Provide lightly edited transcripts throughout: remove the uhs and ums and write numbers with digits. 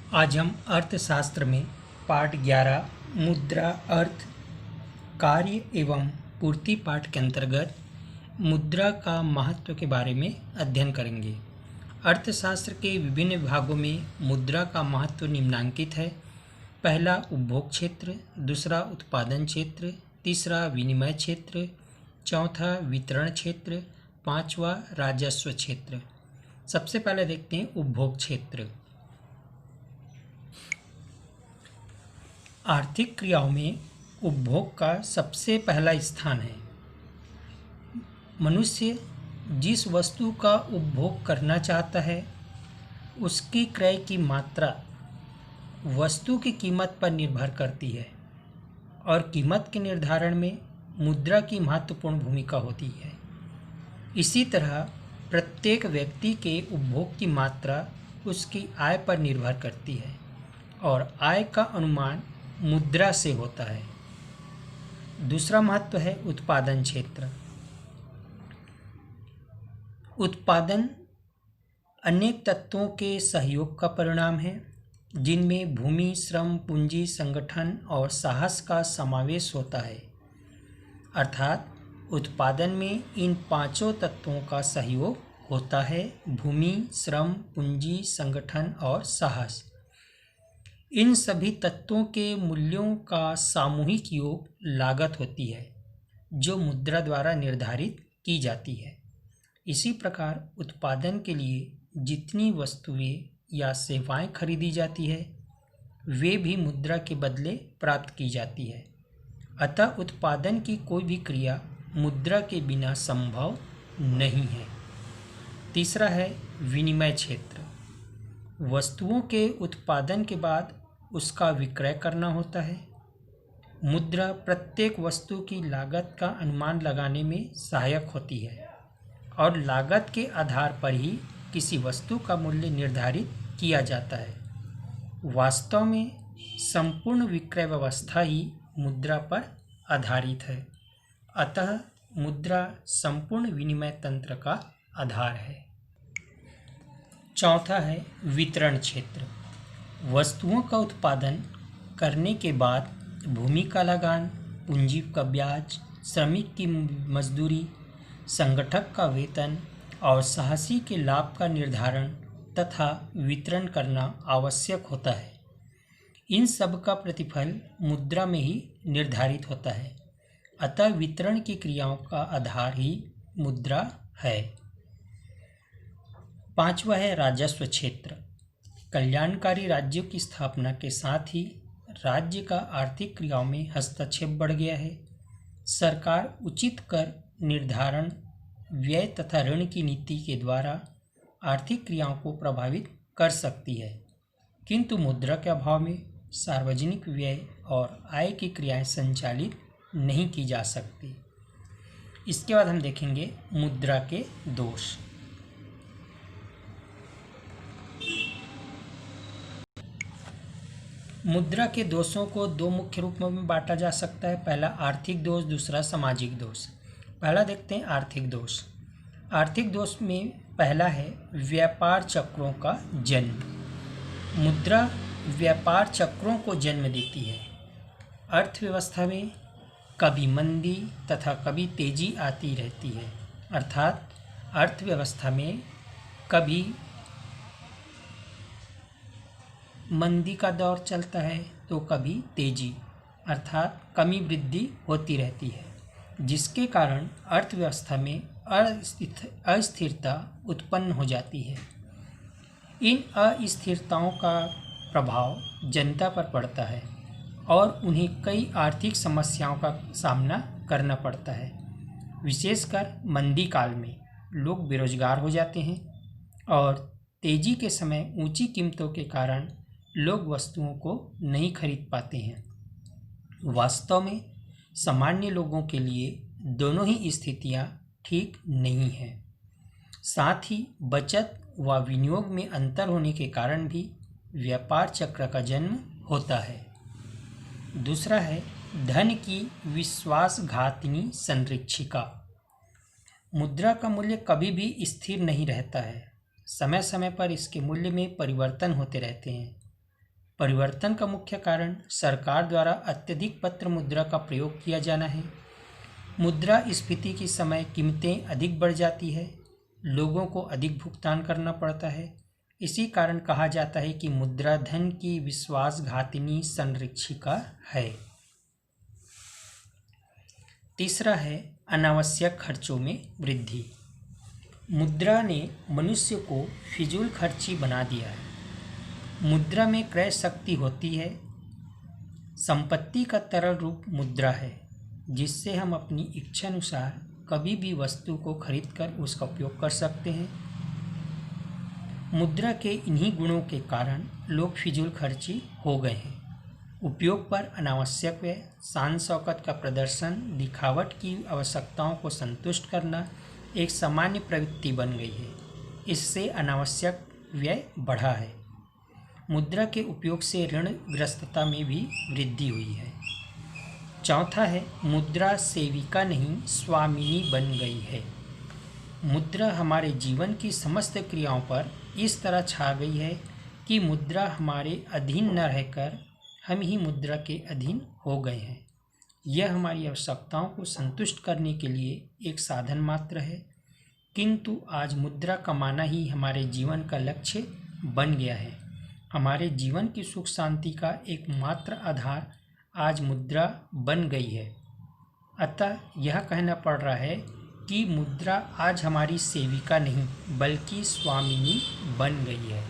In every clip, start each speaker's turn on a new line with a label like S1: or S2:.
S1: आज हम अर्थशास्त्र में पाठ 11 मुद्रा अर्थ कार्य एवं पूर्ति पाठ के अंतर्गत मुद्रा का महत्व के बारे में अध्ययन करेंगे। अर्थशास्त्र के विभिन्न विभागों में मुद्रा का महत्व निम्नांकित है। पहला उपभोग क्षेत्र, दूसरा उत्पादन क्षेत्र, तीसरा विनिमय क्षेत्र, चौथा वितरण क्षेत्र, पांचवा राजस्व क्षेत्र। सबसे पहले देखते हैं उपभोग क्षेत्र। आर्थिक क्रियाओं में उपभोग का सबसे पहला स्थान है। मनुष्य जिस वस्तु का उपभोग करना चाहता है उसकी क्रय की मात्रा वस्तु की कीमत पर निर्भर करती है और कीमत के निर्धारण में मुद्रा की महत्वपूर्ण भूमिका होती है। इसी तरह प्रत्येक व्यक्ति के उपभोग की मात्रा उसकी आय पर निर्भर करती है और आय का अनुमान मुद्रा से होता है। दूसरा महत्व है उत्पादन क्षेत्र। उत्पादन अनेक तत्वों के सहयोग का परिणाम है, जिनमें भूमि, श्रम, पूंजी, संगठन और साहस का समावेश होता है। अर्थात उत्पादन में इन पांचों तत्वों का सहयोग होता है: भूमि, श्रम, पूंजी, संगठन और साहस। इन सभी तत्वों के मूल्यों का सामूहिक योग लागत होती है, जो मुद्रा द्वारा निर्धारित की जाती है। इसी प्रकार उत्पादन के लिए जितनी वस्तुएं या सेवाएं खरीदी जाती है वे भी मुद्रा के बदले प्राप्त की जाती है। अतः उत्पादन की कोई भी क्रिया मुद्रा के बिना संभव नहीं है। तीसरा है विनिमय क्षेत्र। वस्तुओं के उत्पादन के बाद उसका विक्रय करना होता है। मुद्रा प्रत्येक वस्तु की लागत का अनुमान लगाने में सहायक होती है और लागत के आधार पर ही किसी वस्तु का मूल्य निर्धारित किया जाता है। वास्तव में संपूर्ण विक्रय व्यवस्था ही मुद्रा पर आधारित है। अतः मुद्रा संपूर्ण विनिमय तंत्र का आधार है। चौथा है वितरण क्षेत्र। वस्तुओं का उत्पादन करने के बाद भूमि का लगान, पूंजी का ब्याज, श्रमिक की मजदूरी, संगठक का वेतन और साहसी के लाभ का निर्धारण तथा वितरण करना आवश्यक होता है। इन सब का प्रतिफल मुद्रा में ही निर्धारित होता है। अतः वितरण की क्रियाओं का आधार ही मुद्रा है। पांचवा है राजस्व क्षेत्र। कल्याणकारी राज्यों की स्थापना के साथ ही राज्य का आर्थिक क्रियाओं में हस्तक्षेप बढ़ गया है। सरकार उचित कर निर्धारण, व्यय तथा ऋण की नीति के द्वारा आर्थिक क्रियाओं को प्रभावित कर सकती है, किंतु मुद्रा के अभाव में सार्वजनिक व्यय और आय की क्रियाएं संचालित नहीं की जा सकती। इसके बाद हम देखेंगे मुद्रा के दोष। मुद्रा के दोषों को दो मुख्य रूपों में बांटा जा सकता है। पहला आर्थिक दोष, दूसरा सामाजिक दोष। पहला देखते हैं आर्थिक दोष। आर्थिक दोष में पहला है व्यापार चक्रों का जन्म। मुद्रा व्यापार चक्रों को जन्म देती है। अर्थव्यवस्था में कभी मंदी तथा कभी तेजी आती रहती है। अर्थात अर्थव्यवस्था में कभी मंदी का दौर चलता है तो कभी तेजी अर्थात कमी वृद्धि होती रहती है, जिसके कारण अर्थव्यवस्था में अस्थिरता उत्पन्न हो जाती है। इन अस्थिरताओं का प्रभाव जनता पर पड़ता है और उन्हें कई आर्थिक समस्याओं का सामना करना पड़ता है। विशेषकर मंदी काल में लोग बेरोजगार हो जाते हैं और तेजी के समय ऊंची कीमतों के कारण लोग वस्तुओं को नहीं खरीद पाते हैं। वास्तव में सामान्य लोगों के लिए दोनों ही स्थितियां ठीक नहीं हैं। साथ ही बचत व विनियोग में अंतर होने के कारण भी व्यापार चक्र का जन्म होता है। दूसरा है धन की विश्वासघातिनी संरक्षिका। मुद्रा का मूल्य कभी भी स्थिर नहीं रहता है। समय समय पर इसके मूल्य में परिवर्तन होते रहते हैं। परिवर्तन का मुख्य कारण सरकार द्वारा अत्यधिक पत्र मुद्रा का प्रयोग किया जाना है। मुद्रास्फीति के समय कीमतें अधिक बढ़ जाती है, लोगों को अधिक भुगतान करना पड़ता है। इसी कारण कहा जाता है कि मुद्रा धन की विश्वासघातिनी संरक्षिका है। तीसरा है अनावश्यक खर्चों में वृद्धि। मुद्रा ने मनुष्य को फिजूल खर्ची बना दिया है। मुद्रा में क्रय शक्ति होती है। संपत्ति का तरल रूप मुद्रा है, जिससे हम अपनी इच्छा अनुसार कभी भी वस्तु को खरीदकर उसका उपयोग कर सकते हैं। मुद्रा के इन्हीं गुणों के कारण लोग फिजूल खर्ची हो गए हैं। उपयोग पर अनावश्यक व्यय, शान शौकत का प्रदर्शन, दिखावट की आवश्यकताओं को संतुष्ट करना एक सामान्य प्रवृत्ति बन गई है। इससे अनावश्यक व्यय बढ़ा है। मुद्रा के उपयोग से ऋणग्रस्तता में भी वृद्धि हुई है। चौथा है मुद्रा सेविका नहीं स्वामिनी बन गई है। मुद्रा हमारे जीवन की समस्त क्रियाओं पर इस तरह छा गई है कि मुद्रा हमारे अधीन न रहकर हम ही मुद्रा के अधीन हो गए हैं। यह हमारी आवश्यकताओं को संतुष्ट करने के लिए एक साधन मात्र है, किंतु आज मुद्रा कमाना ही हमारे जीवन का लक्ष्य बन गया है। हमारे जीवन की सुख शांति का एकमात्र आधार आज मुद्रा बन गई है। अतः यह कहना पड़ रहा है कि मुद्रा आज हमारी सेविका नहीं बल्कि स्वामिनी बन गई है।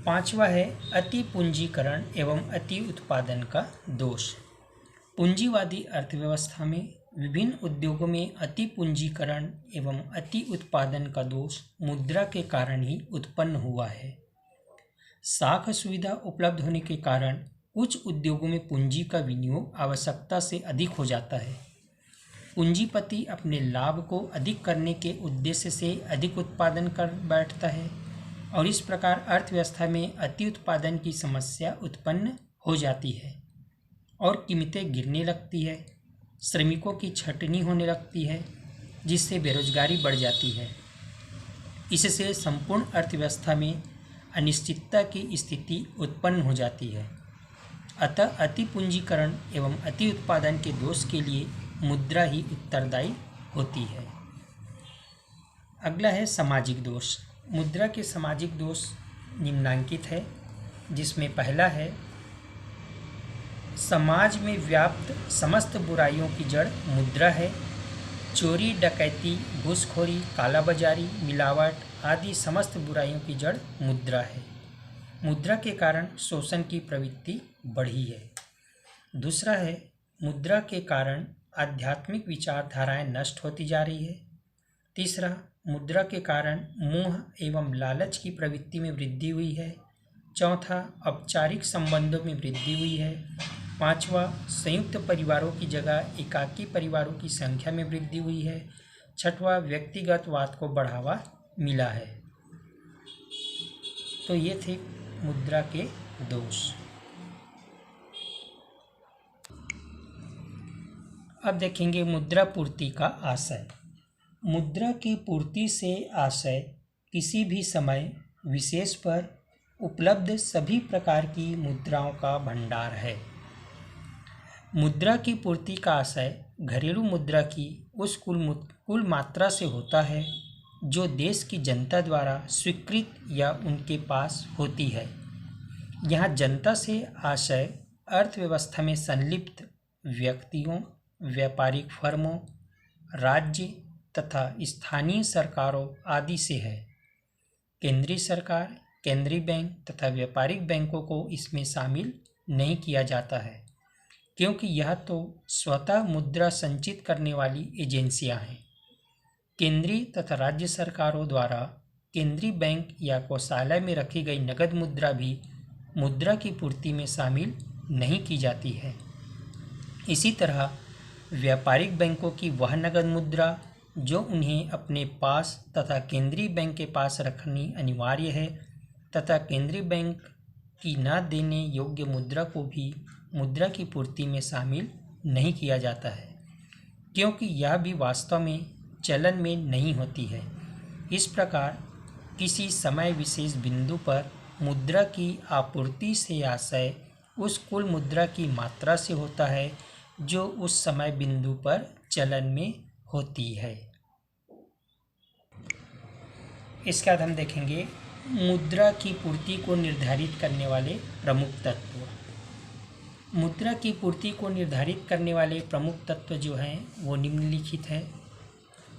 S1: पांचवा है अति पूंजीकरण एवं अति उत्पादन का दोष। पूंजीवादी अर्थव्यवस्था में विभिन्न उद्योगों में अति पूंजीकरण एवं अति उत्पादन का दोष मुद्रा के कारण ही उत्पन्न हुआ है। साख सुविधा उपलब्ध होने के कारण कुछ उद्योगों में पूंजी का विनियोग आवश्यकता से अधिक हो जाता है। पूंजीपति अपने लाभ को अधिक करने के उद्देश्य से अधिक उत्पादन कर बैठता है और इस प्रकार अर्थव्यवस्था में अति उत्पादन की समस्या उत्पन्न हो जाती है और कीमतें गिरने लगती है, श्रमिकों की छटनी होने लगती है, जिससे बेरोजगारी बढ़ जाती है। इससे संपूर्ण अर्थव्यवस्था में अनिश्चितता की स्थिति उत्पन्न हो जाती है। अतः अति पूंजीकरण एवं अति उत्पादन के दोष के लिए मुद्रा ही उत्तरदायी होती है। अगला है सामाजिक दोष। मुद्रा के सामाजिक दोष निम्नांकित है, जिसमें पहला है समाज में व्याप्त समस्त बुराइयों की जड़ मुद्रा है। चोरी, डकैती, घूसखोरी, कालाबाजारी, मिलावट आदि समस्त बुराइयों की जड़ मुद्रा है। मुद्रा के कारण शोषण की प्रवृत्ति बढ़ी है। दूसरा है मुद्रा के कारण आध्यात्मिक विचारधाराएं नष्ट होती जा रही है। तीसरा, मुद्रा के कारण मोह एवं लालच की प्रवृत्ति में वृद्धि हुई है। चौथा, औपचारिक संबंधों में वृद्धि हुई है। पांचवा, संयुक्त परिवारों की जगह एकाकी परिवारों की संख्या में वृद्धि हुई है। छठवां, व्यक्तिगतवाद को बढ़ावा मिला है। तो ये थे मुद्रा के दोष। अब देखेंगे मुद्रा पूर्ति का आशय। मुद्रा की पूर्ति से आशय किसी भी समय विशेष पर उपलब्ध सभी प्रकार की मुद्राओं का भंडार है। मुद्रा की पूर्ति का आशय घरेलू मुद्रा की उस कुल मात्रा से होता है जो देश की जनता द्वारा स्वीकृत या उनके पास होती है। यहाँ जनता से आशय अर्थव्यवस्था में संलिप्त व्यक्तियों, व्यापारिक फर्मों, राज्य तथा स्थानीय सरकारों आदि से है। केंद्रीय सरकार, केंद्रीय बैंक तथा व्यापारिक बैंकों को इसमें शामिल नहीं किया जाता है, क्योंकि यह तो स्वतः मुद्रा संचित करने वाली एजेंसियां हैं। केंद्रीय तथा राज्य सरकारों द्वारा केंद्रीय बैंक या कोषालय में रखी गई नगद मुद्रा भी मुद्रा की पूर्ति में शामिल नहीं की जाती है। इसी तरह व्यापारिक बैंकों की वह नगद मुद्रा जो उन्हें अपने पास तथा केंद्रीय बैंक के पास रखनी अनिवार्य है तथा केंद्रीय बैंक की न देने योग्य मुद्रा को भी मुद्रा की पूर्ति में शामिल नहीं किया जाता है, क्योंकि यह भी वास्तव में चलन में नहीं होती है। इस प्रकार किसी समय विशेष बिंदु पर मुद्रा की आपूर्ति से आशय उस कुल मुद्रा की मात्रा से होता है जो उस समय बिंदु पर चलन में होती है। इसके बाद हम देखेंगे मुद्रा की पूर्ति को निर्धारित करने वाले प्रमुख तत्व। मुद्रा की पूर्ति को निर्धारित करने वाले प्रमुख तत्व जो हैं वो निम्नलिखित है।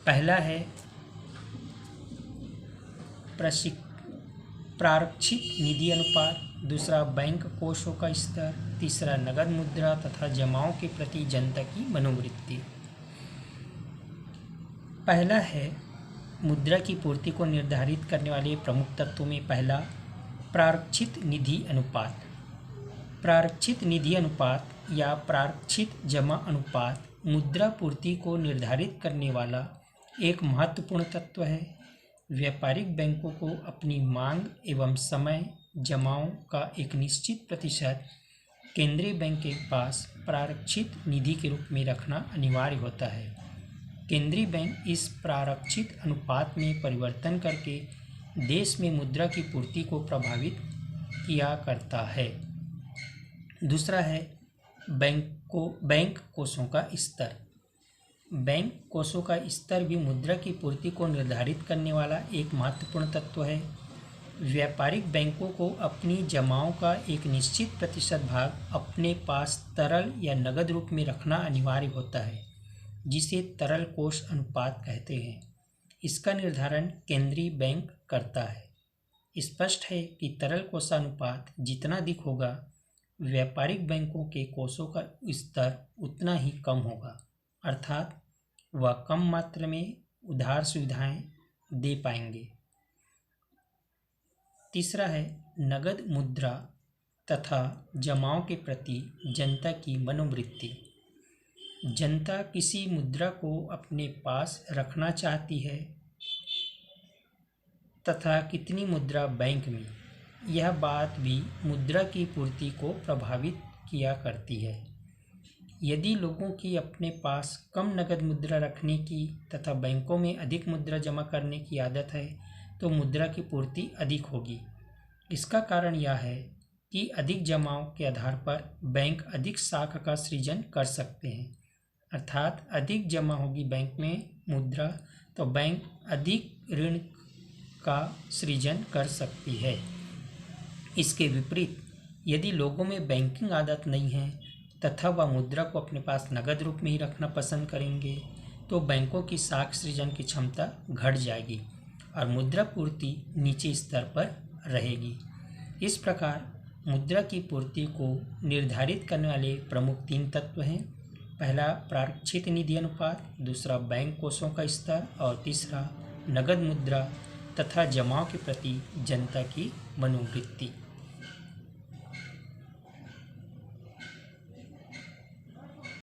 S1: पहला है प्रारक्षित निधि अनुपात, दूसरा बैंक कोषों का स्तर, तीसरा नगद मुद्रा तथा जमाओं के प्रति जनता की मनोवृत्ति। पहला है मुद्रा की पूर्ति को निर्धारित करने वाले प्रमुख तत्वों में पहला प्रारक्षित निधि अनुपात। प्रारक्षित निधि अनुपात या प्रारक्षित जमा अनुपात मुद्रा पूर्ति को निर्धारित करने वाला एक महत्वपूर्ण तत्व है। व्यापारिक बैंकों को अपनी मांग एवं समय जमाओं का एक निश्चित प्रतिशत केंद्रीय बैंक के पास प्रारक्षित निधि के रूप में रखना अनिवार्य होता है। केंद्रीय बैंक इस प्रारक्षित अनुपात में परिवर्तन करके देश में मुद्रा की पूर्ति को प्रभावित किया करता है। दूसरा है बैंक कोषों का स्तर। बैंक कोषों का स्तर भी मुद्रा की पूर्ति को निर्धारित करने वाला एक महत्वपूर्ण तत्व है। व्यापारिक बैंकों को अपनी जमाओं का एक निश्चित प्रतिशत भाग अपने पास तरल या नगद रूप में रखना अनिवार्य होता है, जिसे तरल कोष अनुपात कहते हैं। इसका निर्धारण केंद्रीय बैंक करता है। स्पष्ट है कि तरल कोषानुपात जितना अधिक होगा, व्यापारिक बैंकों के कोषों का स्तर उतना ही कम होगा, अर्थात वह कम मात्रा में उधार सुविधाएं दे पाएंगे। तीसरा है नगद मुद्रा तथा जमाओं के प्रति जनता की मनोवृत्ति। जनता किसी मुद्रा को अपने पास रखना चाहती है तथा कितनी मुद्रा बैंक में, यह बात भी मुद्रा की पूर्ति को प्रभावित किया करती है। यदि लोगों की अपने पास कम नगद मुद्रा रखने की तथा बैंकों में अधिक मुद्रा जमा करने की आदत है तो मुद्रा की पूर्ति अधिक होगी। इसका कारण यह है कि अधिक जमाओं के आधार पर बैंक अधिक साख का सृजन कर सकते हैं, अर्थात अधिक जमा होगी बैंक में मुद्रा तो बैंक अधिक ऋण का सृजन कर सकती है। इसके विपरीत यदि लोगों में बैंकिंग आदत नहीं है तथा वह मुद्रा को अपने पास नगद रूप में ही रखना पसंद करेंगे तो बैंकों की साख सृजन की क्षमता घट जाएगी और मुद्रा पूर्ति नीचे स्तर पर रहेगी। इस प्रकार मुद्रा की पूर्ति को निर्धारित करने वाले प्रमुख 3 तत्व हैं। पहला प्रारक्षित निधि अनुपात, दूसरा बैंक कोषों का स्तर और तीसरा नगद मुद्रा तथा जमाओं के प्रति जनता की मनोवृत्ति।